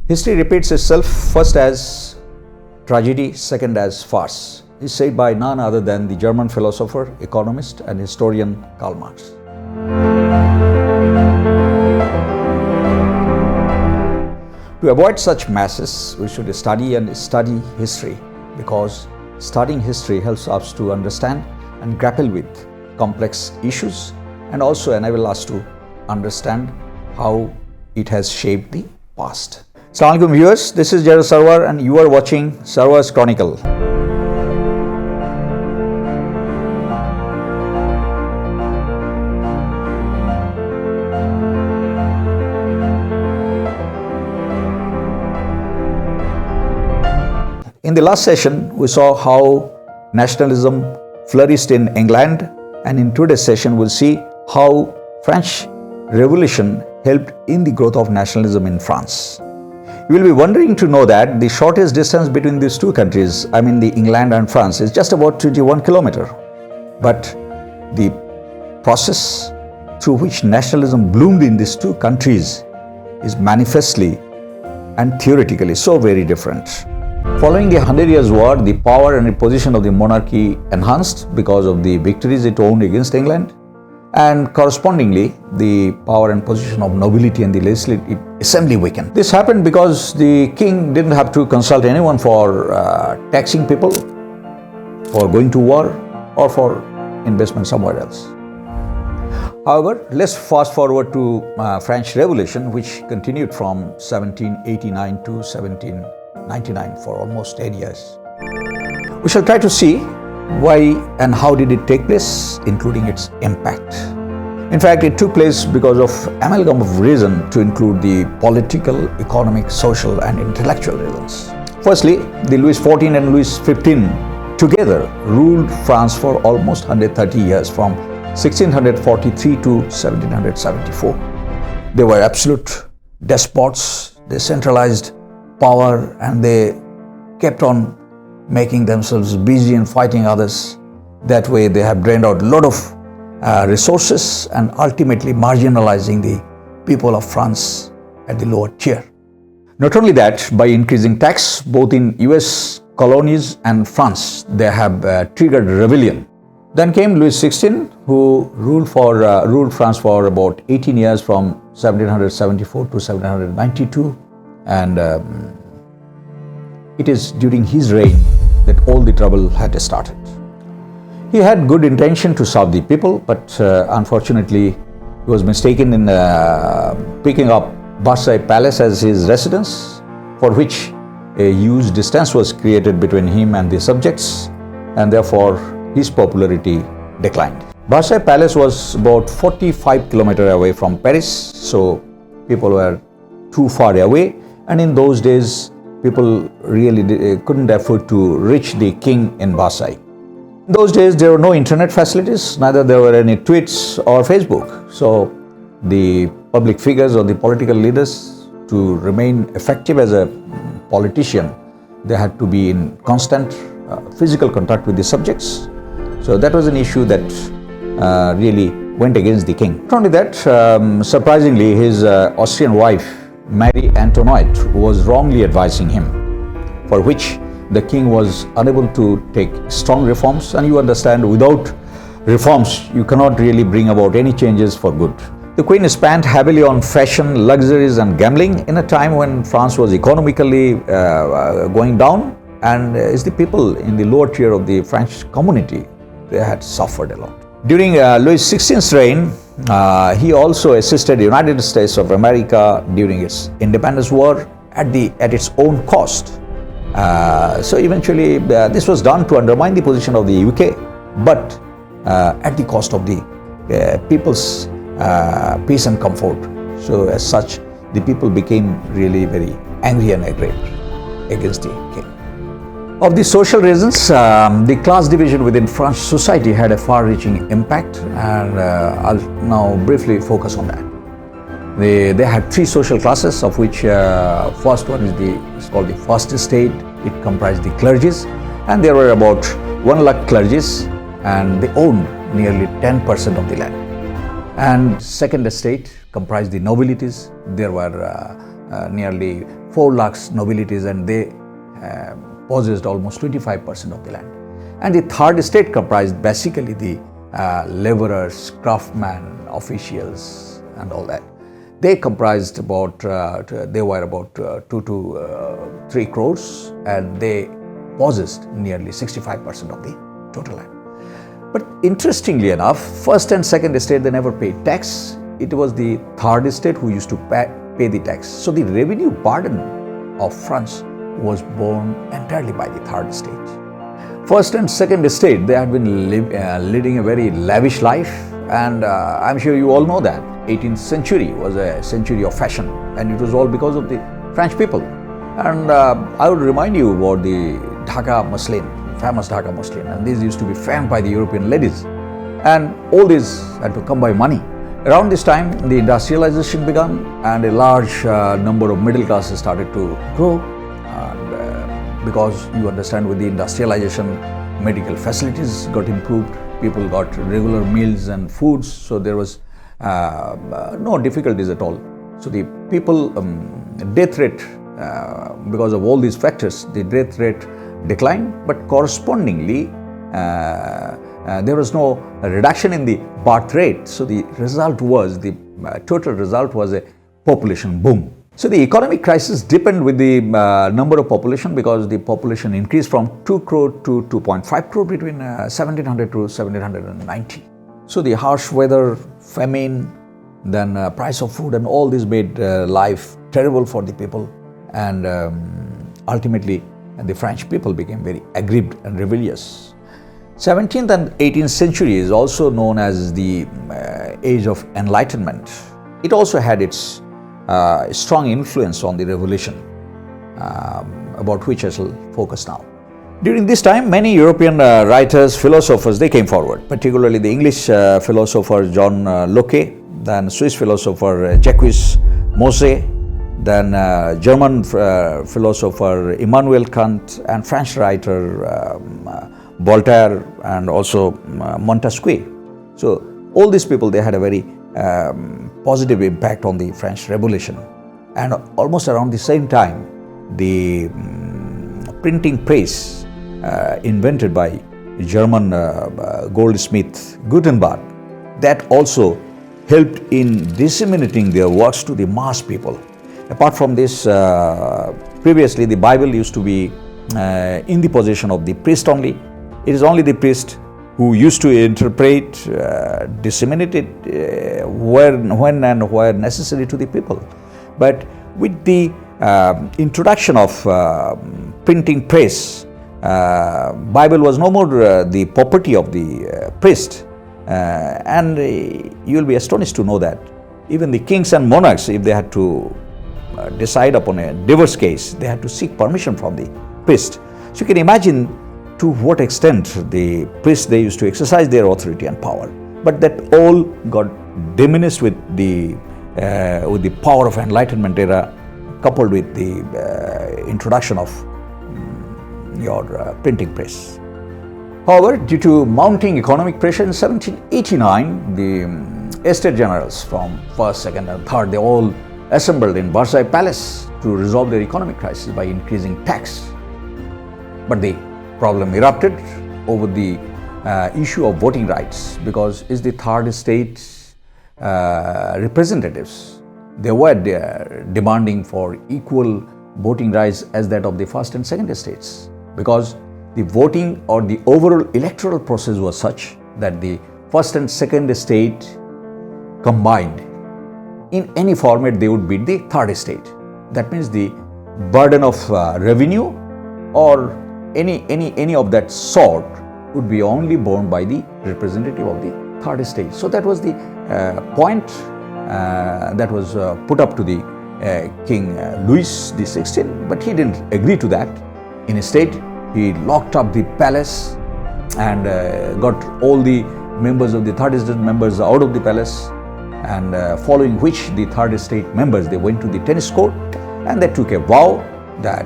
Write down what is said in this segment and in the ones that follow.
History repeats itself, first as tragedy, second as farce, is said by none other than the German philosopher, economist and historian Karl Marx. To avoid such masses, we should study history, because studying history helps us to understand and grapple with complex issues and also enable us to understand how it has shaped the past. Assalamu alaikum viewers, this is Sarwar and you are watching Sarwar's Chronicle. In the last session, we saw how nationalism flourished in England, and in today's session, we'll see how French Revolution helped in the growth of nationalism in France. You will be wondering to know that the shortest distance between these two countries, I mean the England and France, is just about 21 kilometers. But the process through which nationalism bloomed in these two countries is manifestly and theoretically so very different. Following the 100 Years' War, the power and the position of the monarchy enhanced because of the victories it won against England, and correspondingly, the power and position of nobility and the legislative assembly weakened. This happened because the king didn't have to consult anyone for taxing people, for going to war, or for investment somewhere else. However, let's fast forward to French Revolution, which continued from 1789 to 1799 for almost 10 years. We shall try to see why and how did it take place, including its impact. In fact, it took place because of amalgam of reason to include the political, economic, social and intellectual reasons. Firstly, the Louis XIV and Louis XV together ruled France for almost 130 years, from 1643 to 1774. They were absolute despots, they centralized power and they kept on making themselves busy and fighting others. That way they have drained out a lot of resources and ultimately marginalizing the people of France at the lower tier. Not only that, by increasing tax both in US colonies and France, they have triggered rebellion. Then came Louis XVI, who ruled France for about 18 years, from 1774 to 1792, and it is during his reign that all the trouble had started. He had good intention to serve the people, but unfortunately he was mistaken in picking up Versailles Palace as his residence, for which a huge distance was created between him and the subjects, and therefore his popularity declined. Versailles Palace was about 45 kilometers away from Paris, so people were too far away, and in those days people really couldn't afford to reach the king in Versailles. In those days, there were no internet facilities, neither there were any tweets or Facebook. So the public figures or the political leaders, to remain effective as a politician, they had to be in constant physical contact with the subjects. So that was an issue that really went against the king. Not only that, surprisingly, his Austrian wife, Marie Antoinette, was wrongly advising him, for which the king was unable to take strong reforms, and you understand, without reforms you cannot really bring about any changes for good. The queen spent heavily on fashion, luxuries and gambling in a time when France was economically going down, and it's the people in the lower tier of the French community, they had suffered a lot. During Louis XVI's reign, he also assisted the United States of America during its independence war at its own cost. So eventually this was done to undermine the position of the UK, but at the cost of the people's peace and comfort. So as such, the people became really very angry and aggrieved against the king. Of the social reasons, the class division within French society had a far-reaching impact, and I'll now briefly focus on that. They had three social classes, of which first one is called the first estate. It comprised the clergies, and there were about 1 lakh clergies, and they owned nearly 10% of the land. And second estate comprised the nobilities. There were nearly 4 lakhs nobilities, and they possessed almost 25% of the land. And the third estate comprised basically the laborers, craftsmen, officials, and all that. They comprised about, they were about 2 to 3 crores, and they possessed nearly 65% of the total land. But interestingly enough, first and second estate, they never paid tax. It was the third estate who used to pay the tax. So the revenue burden of France was borne entirely by the third estate. First and second estate, they had been leading a very lavish life, and I'm sure you all know that 18th century was a century of fashion, and it was all because of the French people. And I would remind you about the Dhaka muslin, famous Dhaka muslin, and these used to be fanned by the European ladies, and all these had to come by money. Around this time, the industrialization began, and a large number of middle classes started to grow. And because you understand, with the industrialization, medical facilities got improved, people got regular meals and foods, so there was no difficulties at all. So the people, death rate, because of all these factors, the death rate declined, but correspondingly, there was no reduction in the birth rate. So the result was, the total result was a population boom. So the economic crisis deepened with the number of population, because the population increased from 2 crore to 2.5 crore between 1700 to 1790. So the harsh weather, famine, then price of food, and all this made life terrible for the people. And ultimately, the French people became very aggrieved and rebellious. 17th and 18th century is also known as the age of enlightenment. It also had its strong influence on the revolution, about which I shall focus now. During this time, many European writers, philosophers, they came forward, particularly the English philosopher John Locke, then Swiss philosopher Jacques Mose, then German philosopher Immanuel Kant, and French writer Voltaire, and also Montesquieu. So all these people, they had a very positive impact on the French Revolution. And almost around the same time, the printing press invented by German goldsmith Gutenberg, that also helped in disseminating their works to the mass people. Apart from this, previously the Bible used to be in the possession of the priest only. It is only the priest who used to interpret, disseminate it when and where necessary to the people. But with the introduction of printing press, Bible was no more the property of the priest. And you will be astonished to know that even the kings and monarchs, if they had to decide upon a divorce case, they had to seek permission from the priest. So you can imagine to what extent the priests, they used to exercise their authority and power. But that all got diminished with the power of Enlightenment era, coupled with the introduction of your printing press. However, due to mounting economic pressure in 1789, the estate generals from first, second, and third, they all assembled in Versailles Palace to resolve their economic crisis by increasing tax. But the problem erupted over the issue of voting rights, because it's the third estate representatives. They were demanding for equal voting rights as that of the first and second estates, because the voting or the overall electoral process was such that the first and second estate combined, in any format, they would beat the third estate. That means the burden of revenue or any of that sort would be only borne by the representative of the third estate. So that was the point that was put up to the King Louis XVI, but he didn't agree to that. Instead, he locked up the palace and got all the members of the third estate members out of the palace, and following which the third estate members, they went to the tennis court and they took a vow that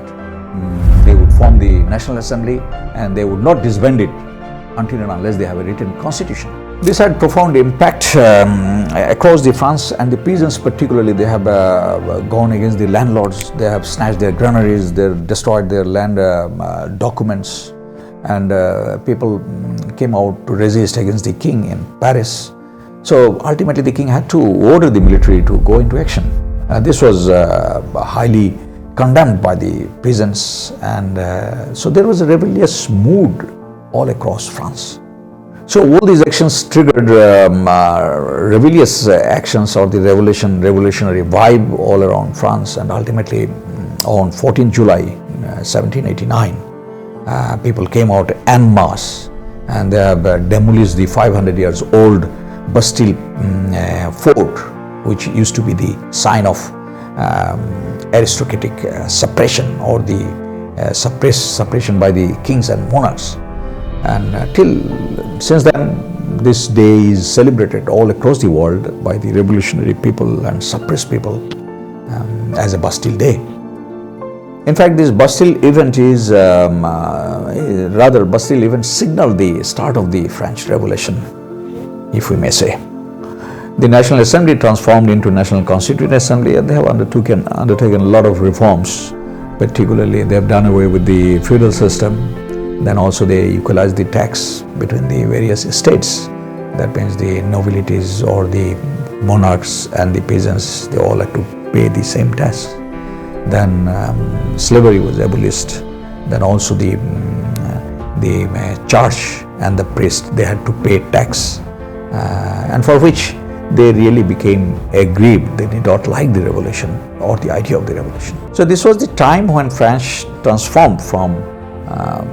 they would form the National Assembly and they would not disband it until and unless they have a written constitution. This had profound impact across the France, and the peasants particularly, they have gone against the landlords. They have snatched their granaries, they destroyed their land documents, and people came out to resist against the king in Paris. So ultimately the king had to order the military to go into action. This was highly condemned by the peasants, and so there was a rebellious mood all across France. So all these actions triggered rebellious actions or the revolutionary vibe all around France, and ultimately on 14 July 1789, people came out en masse, and they have demolished the 500 years old Bastille fort, which used to be the sign of aristocratic suppression or the suppression by the kings and monarchs. And since then, this day is celebrated all across the world by the revolutionary people and suppressed people as a Bastille Day. In fact, this Bastille event Bastille event signaled the start of the French Revolution, if we may say. The National Assembly transformed into National Constituent Assembly, and they have undertaken a lot of reforms. Particularly, they have done away with the feudal system. Then also they equalized the tax between the various estates. That means the nobilities or the monarchs and the peasants, they all had to pay the same tax. Then slavery was abolished. Then also the church and the priest, they had to pay tax, and for which they really became aggrieved. They did not like the revolution or the idea of the revolution. So this was the time when France transformed from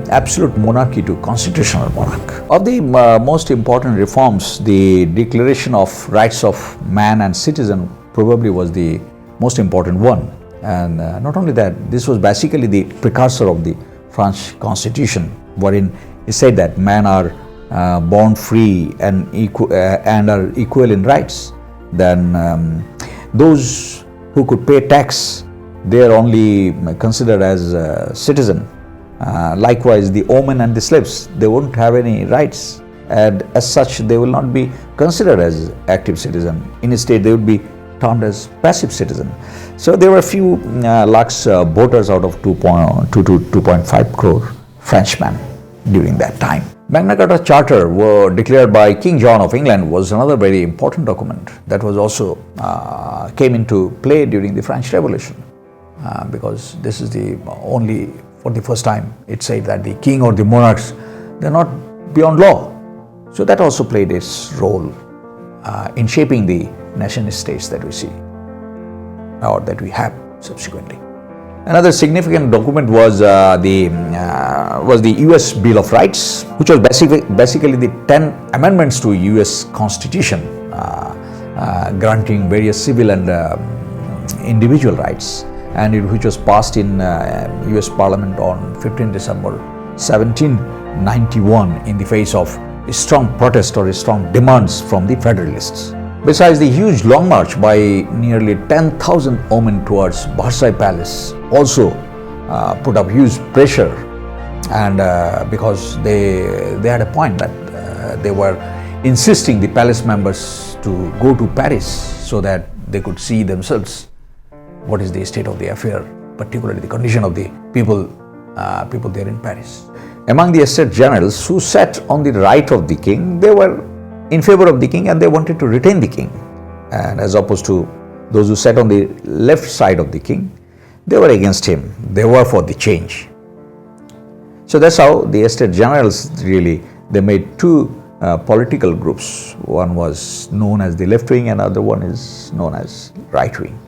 absolute monarchy to constitutional monarch. Of the most important reforms, the Declaration of Rights of Man and Citizen probably was the most important one. And not only that, this was basically the precursor of the French Constitution, wherein it said that men are born free and are equal in rights. Then those who could pay tax, they are only considered as citizen. Likewise, the omen and the slaves, they won't have any rights, and as such they will not be considered as active citizen. Instead, they would be termed as passive citizen. So there were a few lakhs voters out of 2.2 to 2.5 crore Frenchmen during that time. Magna Carta Charter were declared by King John of England was another very important document that was also came into play during the French Revolution, because this is the only, for the first time, it said that the king or the monarchs, they're not beyond law. So that also played its role in shaping the nation states that we see or that we have subsequently. Another significant document was the U.S. Bill of Rights, which was basically the 10 amendments to U.S. Constitution, granting various civil and individual rights, and which was passed in U.S. Parliament on 15 December 1791 in the face of a strong protest or strong demands from the Federalists. Besides, the huge long march by nearly 10,000 women towards Versailles Palace also put up huge pressure, and because they had a point that they were insisting the palace members to go to Paris so that they could see themselves what is the state of the affair, particularly the condition of the people there in Paris. Among the estate generals who sat on the right of the king, they were in favor of the king and they wanted to retain the king. And as opposed to those who sat on the left side of the king, they were against him. They were for the change. So that's how the estate generals really, they made two political groups. One was known as the left wing and other one is known as right wing.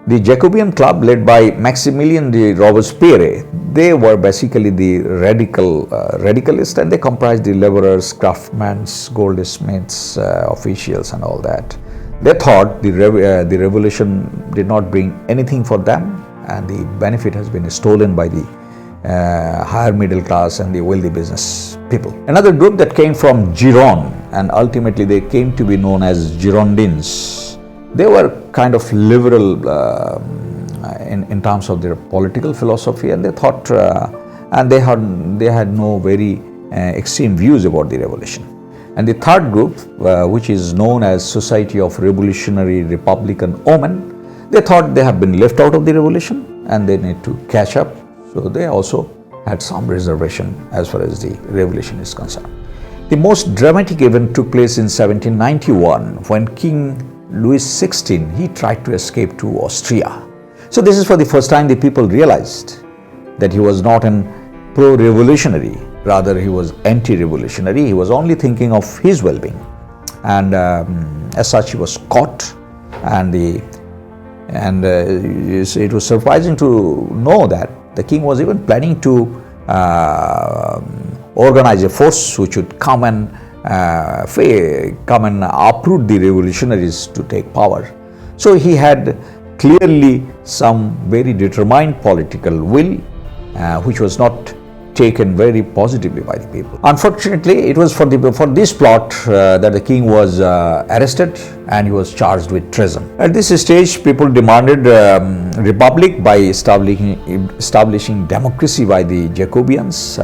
The Jacobian club led by Maximilien de Robespierre, they were basically the radicalists, and they comprised the laborers, craftsmen, goldsmiths, officials and all that. They thought the revolution did not bring anything for them, and the benefit has been stolen by the higher middle class and the wealthy business people. Another group that came from Gironde, and ultimately they came to be known as Girondins. They were kind of liberal in terms of their political philosophy, and they thought, and they had no very extreme views about the revolution. And the third group, which is known as Society of Revolutionary Republican Women, they thought they have been left out of the revolution and they need to catch up. So they also had some reservation as far as the revolution is concerned. The most dramatic event took place in 1791 when King Louis XVI, he tried to escape to Austria. So this is for the first time the people realized that he was not an pro-revolutionary, rather he was anti-revolutionary. He was only thinking of his well-being, and as such he was caught, and it was surprising to know that the king was even planning to organize a force which would come and uproot the revolutionaries to take power. So he had clearly some very determined political will, which was not taken very positively by the people. Unfortunately, it was for this plot that the king was arrested and he was charged with treason. At this stage, people demanded republic by establishing democracy by the Jacobians,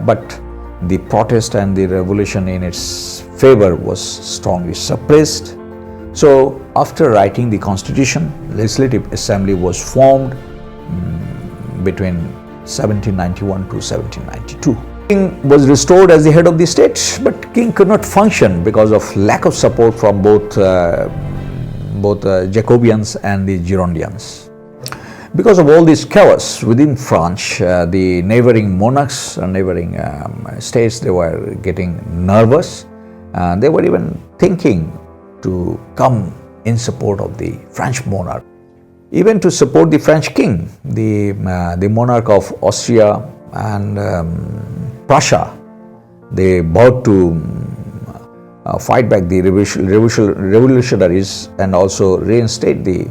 but the protest and the revolution in its favor was strongly suppressed. So, after writing the constitution, Legislative Assembly was formed between 1791 to 1792. King was restored as the head of the state, but king could not function because of lack of support from both Jacobians and the Girondins. Because of all this chaos within France, the neighboring monarchs and neighboring states, they were getting nervous. They were even thinking to come in support of the French monarch. Even to support the French king, the monarch of Austria and Prussia, they vowed to fight back the revolutionaries and also reinstate the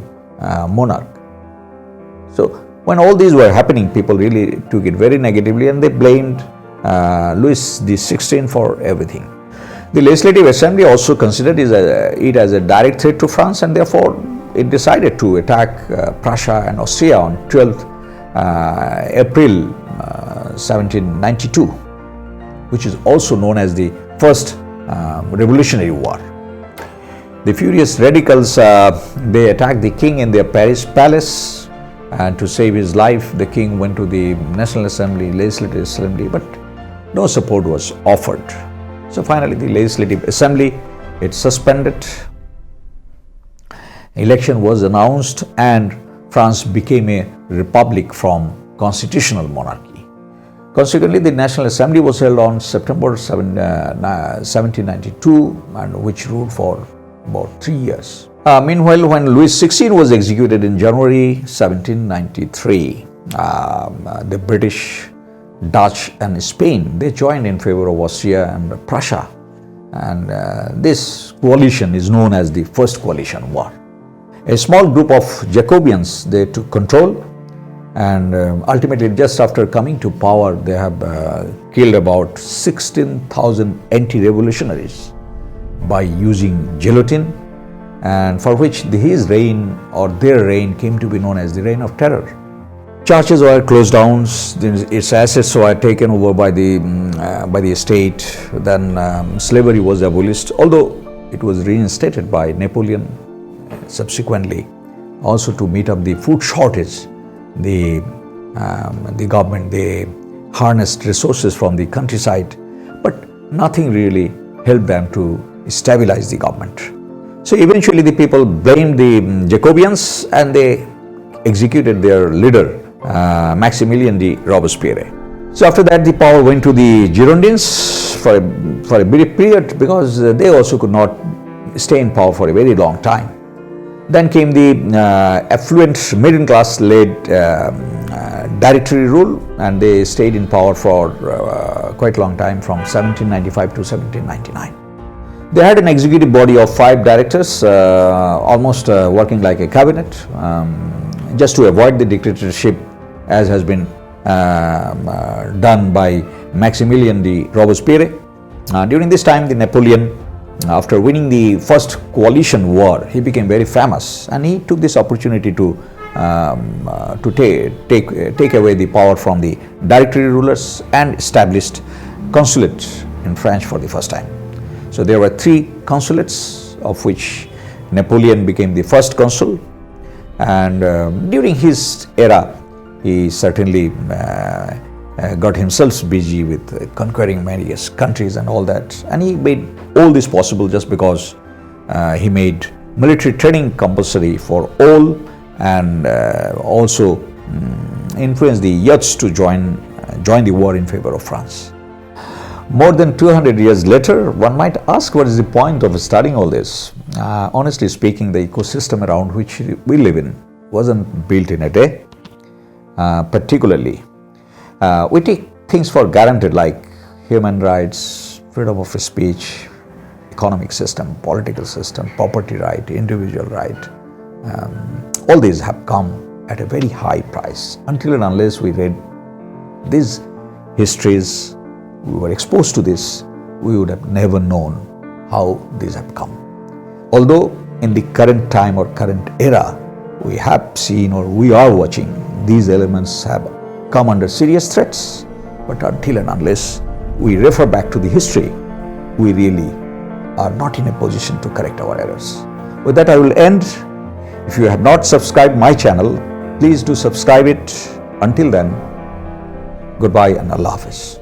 monarch. So when all these were happening, people really took it very negatively and they blamed Louis XVI for everything. The Legislative Assembly also considered it as a direct threat to France, and therefore it decided to attack Prussia and Austria on 12th April 1792, which is also known as the First Revolutionary War. The furious radicals, they attacked the king in their Paris palace, and to save his life, the king went to the National Assembly, Legislative Assembly, but no support was offered. So finally, the Legislative Assembly, it suspended. Election was announced and France became a republic from constitutional monarchy. Consequently, the National Assembly was held on September 1792, and which ruled for about 3 years. Meanwhile, when Louis XVI was executed in January 1793, the British, Dutch and Spain, they joined in favor of Austria and Prussia, and this coalition is known as the First Coalition War. A small group of Jacobians, they took control, and ultimately just after coming to power, they have killed about 16,000 anti-revolutionaries by using guillotine, and for which his reign or their reign came to be known as the Reign of Terror. Churches were closed down, its assets were taken over by the state, then slavery was abolished, although it was reinstated by Napoleon subsequently. Also to meet up the food shortage, the government, they harnessed resources from the countryside, but nothing really helped them to stabilize the government. So eventually the people blamed the Jacobians and they executed their leader, Maximilien de Robespierre. So after that, the power went to the Girondins for a brief period, because they also could not stay in power for a very long time. Then came the affluent middle class led directory rule, and they stayed in power for quite a long time, from 1795 to 1799. They had an executive body of 5 directors, almost working like a cabinet, just to avoid the dictatorship as has been done by Maximilien de Robespierre. During this time, the Napoleon, after winning the first coalition war, he became very famous, and he took this opportunity to take away the power from the directory rulers and established consulate in France for the first time. So there were 3 consulates, of which Napoleon became the first consul, and during his era he certainly got himself busy with conquering various countries and all that, and he made all this possible just because he made military training compulsory for all, and also influenced the youths to join the war in favor of France. More than 200 years later, one might ask, what is the point of studying all this? Honestly speaking, the ecosystem around which we live in wasn't built in a day. Particularly, we take things for granted like human rights, freedom of speech, economic system, political system, property right, individual right. All these have come at a very high price. Until and unless we read these histories, we were exposed to this, we would have never known how these have come. Although in the current time or current era, we have seen or we are watching these elements have come under serious threats, but until and unless we refer back to the history, we really are not in a position to correct our errors. With that, I will end. If you have not subscribed my channel, please do subscribe it. Until then, goodbye and Allah Hafiz.